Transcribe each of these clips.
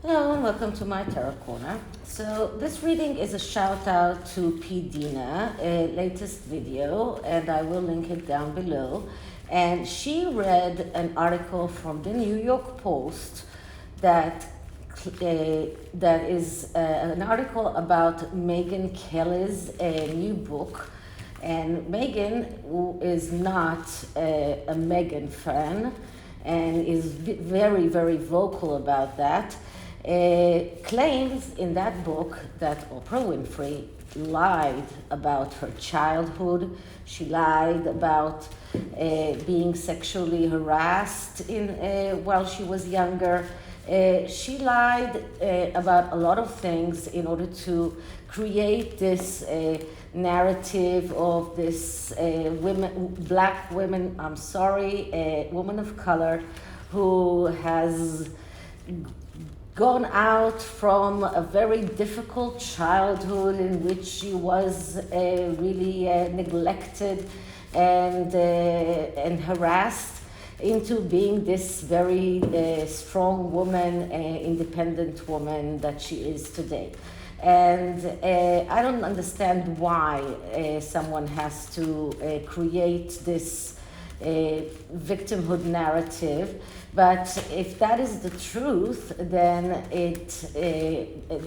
Hello and welcome to my Tarot Corner. So this reading is a shout out to P. Dina, latest video, and I will link it down below. And she read an article from the New York Post that is an article about Meghan Kelly's new book. And Meghan, who is not a Meghan fan and is very, very vocal about that, claims in that book that Oprah Winfrey lied about her childhood. She lied about being sexually harassed while she was younger. She lied about a lot of things in order to create this narrative of this black woman, woman of color who has gone out from a very difficult childhood in which she was really neglected and harassed into being this very strong woman, independent woman that she is today. And I don't understand why someone has to create this victimhood narrative. But if that is the truth, then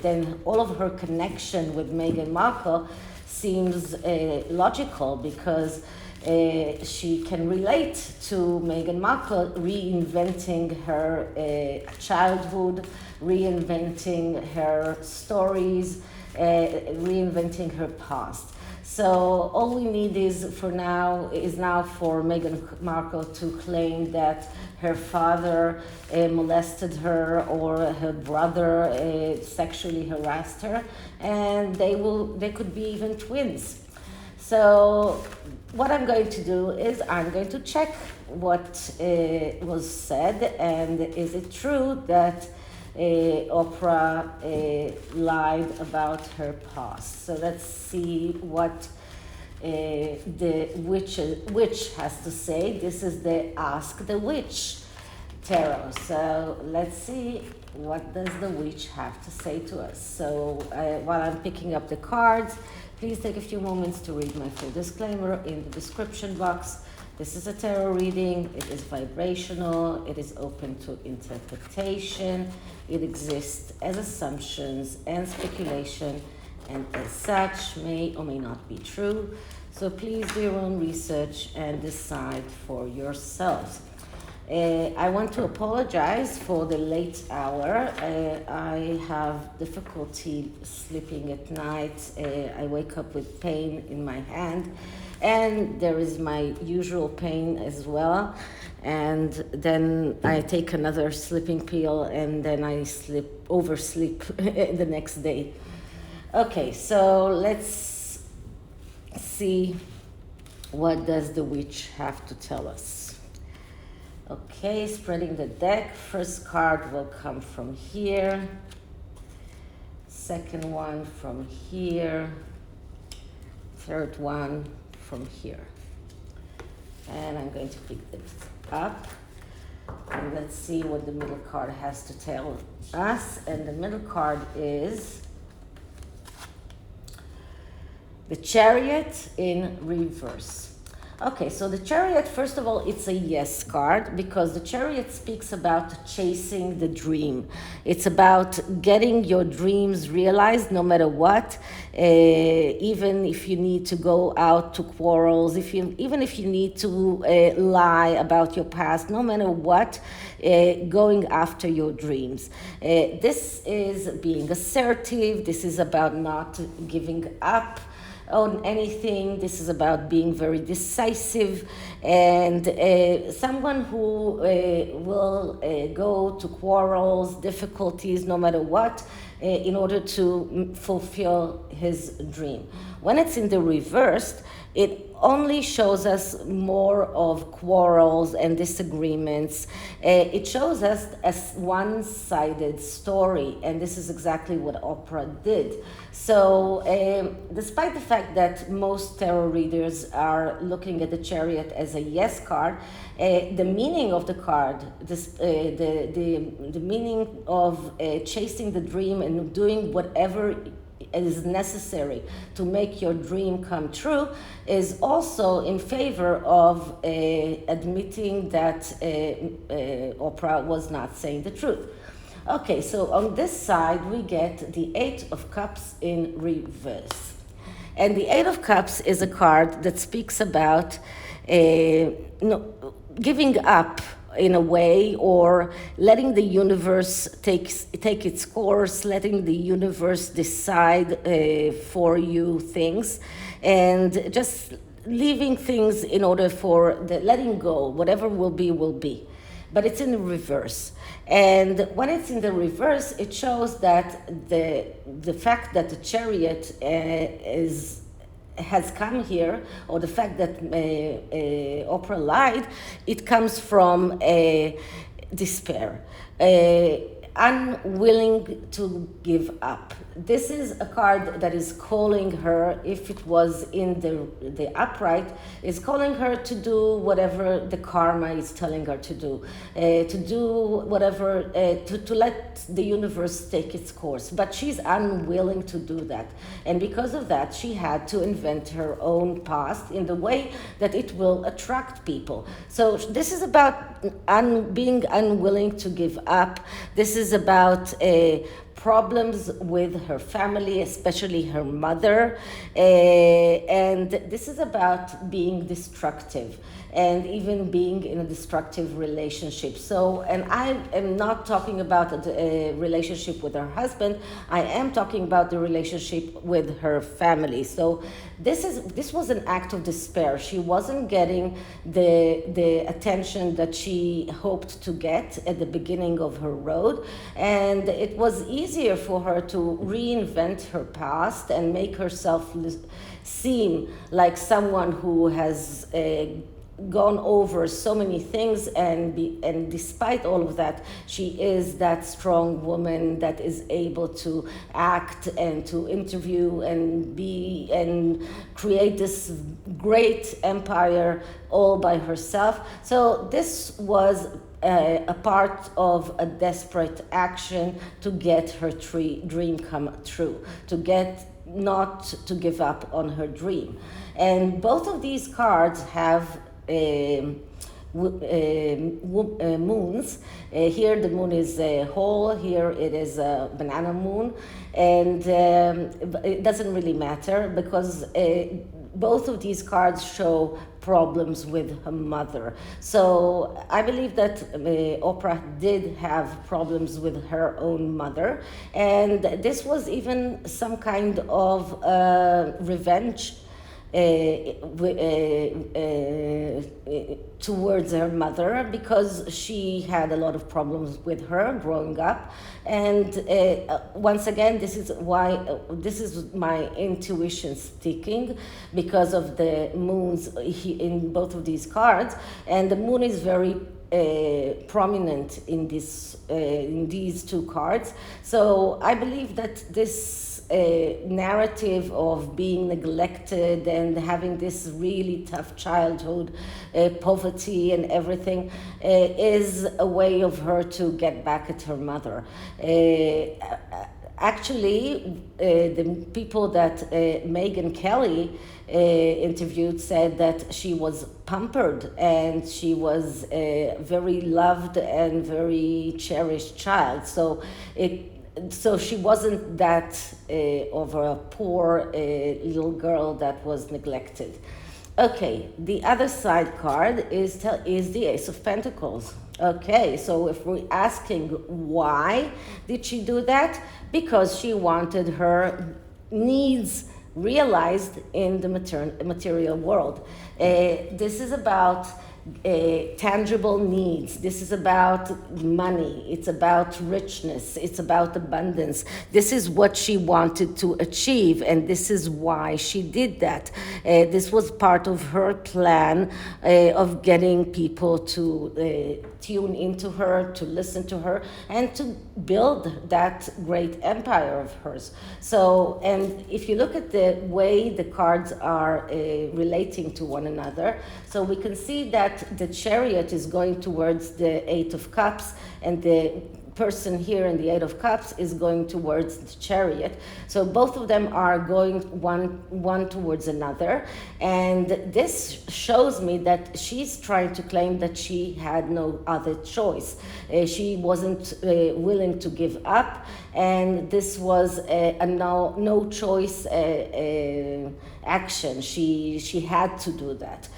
then all of her connection with Meghan Markle seems logical, because she can relate to Meghan Markle reinventing her childhood, reinventing her stories, reinventing her past. So all we need is now for Meghan Markle to claim that her father molested her or her brother sexually harassed her, and they could be even twins. So what I'm going to do is I'm going to check what was said, and is it true that Oprah lied about her past. So let's see what the witch has to say. This is the Ask the Witch tarot. So let's see what does the witch have to say to us. So while I'm picking up the cards, please take a few moments to read my full disclaimer in the description box. This is a tarot reading. It is vibrational. It is open to interpretation. It exists as assumptions and speculation, and as such may or may not be true. So please do your own research and decide for yourselves. I want to apologize for the late hour. I have difficulty sleeping at night. I wake up with pain in my hand, and there is my usual pain as well. And then I take another sleeping pill, and then I oversleep the next day. Okay, so let's see what does the witch have to tell us. Okay, spreading the deck. First card will come from here. Second one from here. Third one from here. And I'm going to pick them up. And let's see what the middle card has to tell us. And the middle card is the Chariot in reverse. Okay, so the Chariot, first of all, it's a yes card, because the Chariot speaks about chasing the dream. It's about getting your dreams realized no matter what, even if you need to go out to quarrels, even if you need to lie about your past, no matter what, going after your dreams. This is being assertive. This is about not giving up on anything. This is about being very decisive, and someone who will go to quarrels, difficulties, no matter what, in order to fulfill his dream. When it's in the reversed, it only shows us more of quarrels and disagreements. It shows us a one-sided story, and this is exactly what Oprah did. So despite the fact that most tarot readers are looking at the Chariot as a yes card, the meaning of the card, the meaning of chasing the dream and doing whatever is necessary to make your dream come true, is also in favor of admitting that Oprah was not saying the truth. Okay, so on this side we get the Eight of Cups in reverse. And the Eight of Cups is a card that speaks about giving up in a way, or letting the universe take its course, letting the universe decide for you things, and just leaving things in order for the letting go. Whatever will be, will be. But it's in the reverse. And when it's in the reverse, it shows that the fact that the Chariot has come here, or the fact that Oprah lied, it comes from despair, unwilling to give up. This is a card that is calling her, if it was in the upright, is calling her to do whatever the karma is telling her to do whatever, to let the universe take its course. But she's unwilling to do that. And because of that, she had to invent her own past in the way that it will attract people. So this is about being unwilling to give up. This is about problems with her family, especially her mother, and this is about being destructive and even being in a destructive relationship. So, and I am not talking about a relationship with her husband, I am talking about the relationship with her family. So this was an act of despair. She wasn't getting the attention that she hoped to get at the beginning of her road, and it was easier for her to reinvent her past and make herself seem like someone who has gone over so many things, and despite all of that, she is that strong woman that is able to act and to interview and be and create this great empire all by herself. So this was a part of a desperate action to get her dream come true, to get not to give up on her dream. And both of these cards have moons. Here the moon is whole, here it is a banana moon, and it doesn't really matter because both of these cards show problems with her mother. So I believe that Oprah did have problems with her own mother, and this was even some kind of revenge towards her mother, because she had a lot of problems with her growing up. And once again, this is why this is my intuition speaking, because of the moons in both of these cards, and the moon is very prominent in these two cards. So I believe that this narrative of being neglected and having this really tough childhood, poverty and everything, is a way of her to get back at her mother. Actually, the people that Meghan Kelly interviewed said that she was pampered and she was a very loved and very cherished child. So she wasn't that of a poor little girl that was neglected. Okay, the other side card is the Ace of Pentacles. Okay, so if we're asking why did she do that? Because she wanted her needs realized in the material world. This is about tangible needs. This is about money. It's about richness. It's about abundance. This is what she wanted to achieve, and this is why she did that. This was part of her plan of getting people to tune into her, to listen to her, and to build that great empire of hers. So, and if you look at the way the cards are relating to one another, so we can see that the Chariot is going towards the Eight of Cups, and the person here in the Eight of Cups is going towards the Chariot. So both of them are going one towards another, and this shows me that she's trying to claim that she had no other choice. She wasn't willing to give up, and this was a no choice action. She had to do that.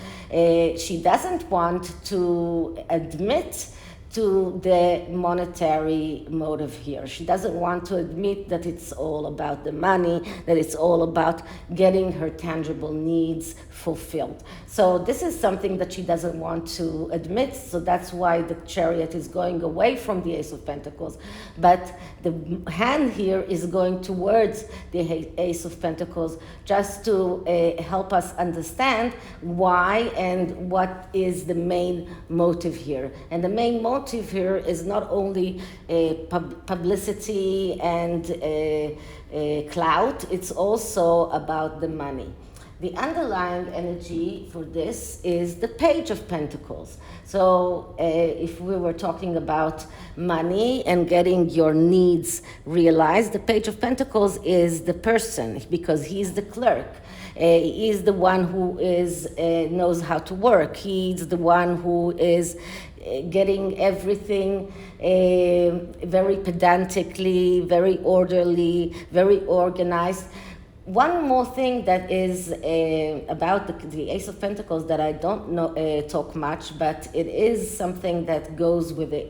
She doesn't want to admit to the monetary motive here. She doesn't want to admit that it's all about the money, that it's all about getting her tangible needs fulfilled. So this is something that she doesn't want to admit, so that's why the Chariot is going away from the Ace of Pentacles. But the hand here is going towards the Ace of Pentacles, just to help us understand why and what is the main motive here. And the main motive here is not only publicity and clout, it's also about the money. The underlying energy for this is the Page of Pentacles. So if we were talking about money and getting your needs realized, the Page of Pentacles is the person, because he's the clerk. He's the one who knows how to work. He's the one who is getting everything very pedantically, very orderly, very organized. One more thing that is about the Ace of Pentacles that I don't talk much, but it is something that goes with the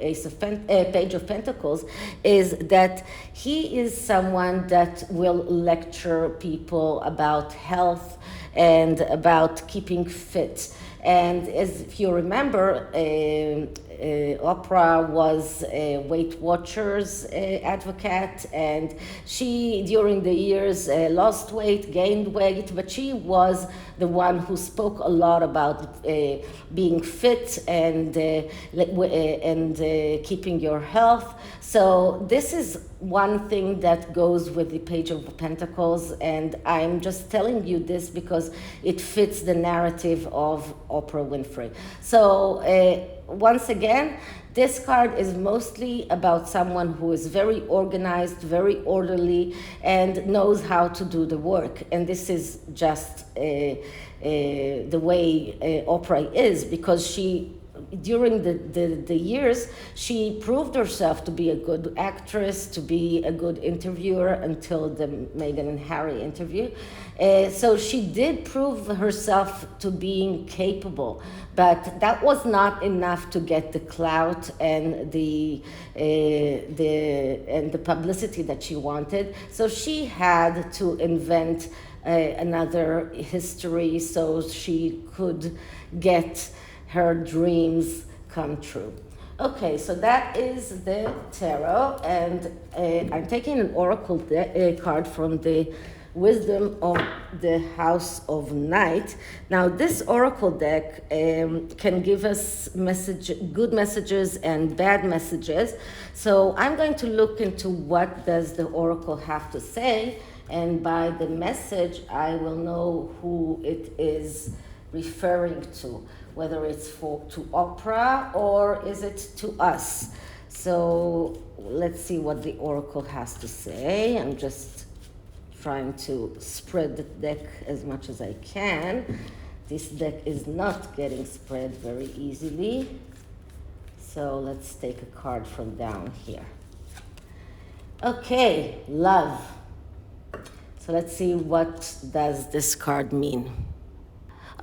Page of Pentacles, is that he is someone that will lecture people about health and about keeping fit. And as if you remember, Oprah was a Weight Watchers advocate, and she, during the years, lost weight, gained weight, but she was the one who spoke a lot about being fit and keeping your health. So this is one thing that goes with the Page of Pentacles, and I'm just telling you this because it fits the narrative of Oprah Winfrey. So once again, this card is mostly about someone who is very organized, very orderly, and knows how to do the work. And this is just the way Oprah is, because she, during the years, she proved herself to be a good actress, to be a good interviewer, until the Meghan and Harry interview. So she did prove herself to being capable, but that was not enough to get the clout and the publicity that she wanted. So she had to invent another history so she could get her dreams come true. Okay, so that is the tarot, and I'm taking an oracle card from the Wisdom of the House of Night. Now, this oracle deck can give us good messages and bad messages. So I'm going to look into what does the oracle have to say, and by the message, I will know who it is referring to, whether it's to Oprah or is it to us. So let's see what the oracle has to say. I'm just trying to spread the deck as much as I can. This deck is not getting spread very easily. So let's take a card from down here. Okay, love. So let's see, what does this card mean?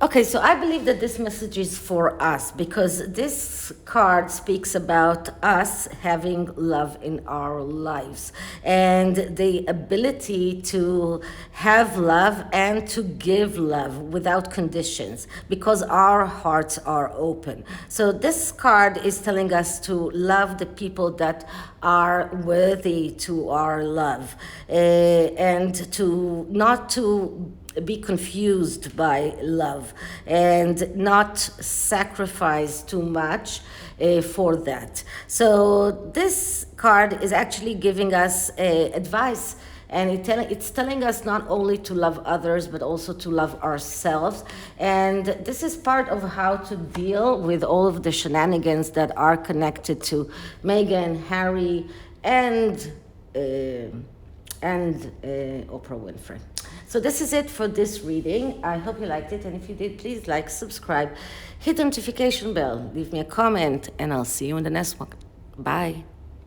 Okay, so I believe that this message is for us because this card speaks about us having love in our lives and the ability to have love and to give love without conditions because our hearts are open. So this card is telling us to love the people that are worthy to our love and to not to be confused by love and not sacrifice too much for that. So this card is actually giving us advice, and it's telling us not only to love others but also to love ourselves. And this is part of how to deal with all of the shenanigans that are connected to Meghan, Harry, and Oprah Winfrey. So this is it for this reading. I hope you liked it, and if you did, please like, subscribe, hit the notification bell, leave me a comment, and I'll see you in the next one. Bye.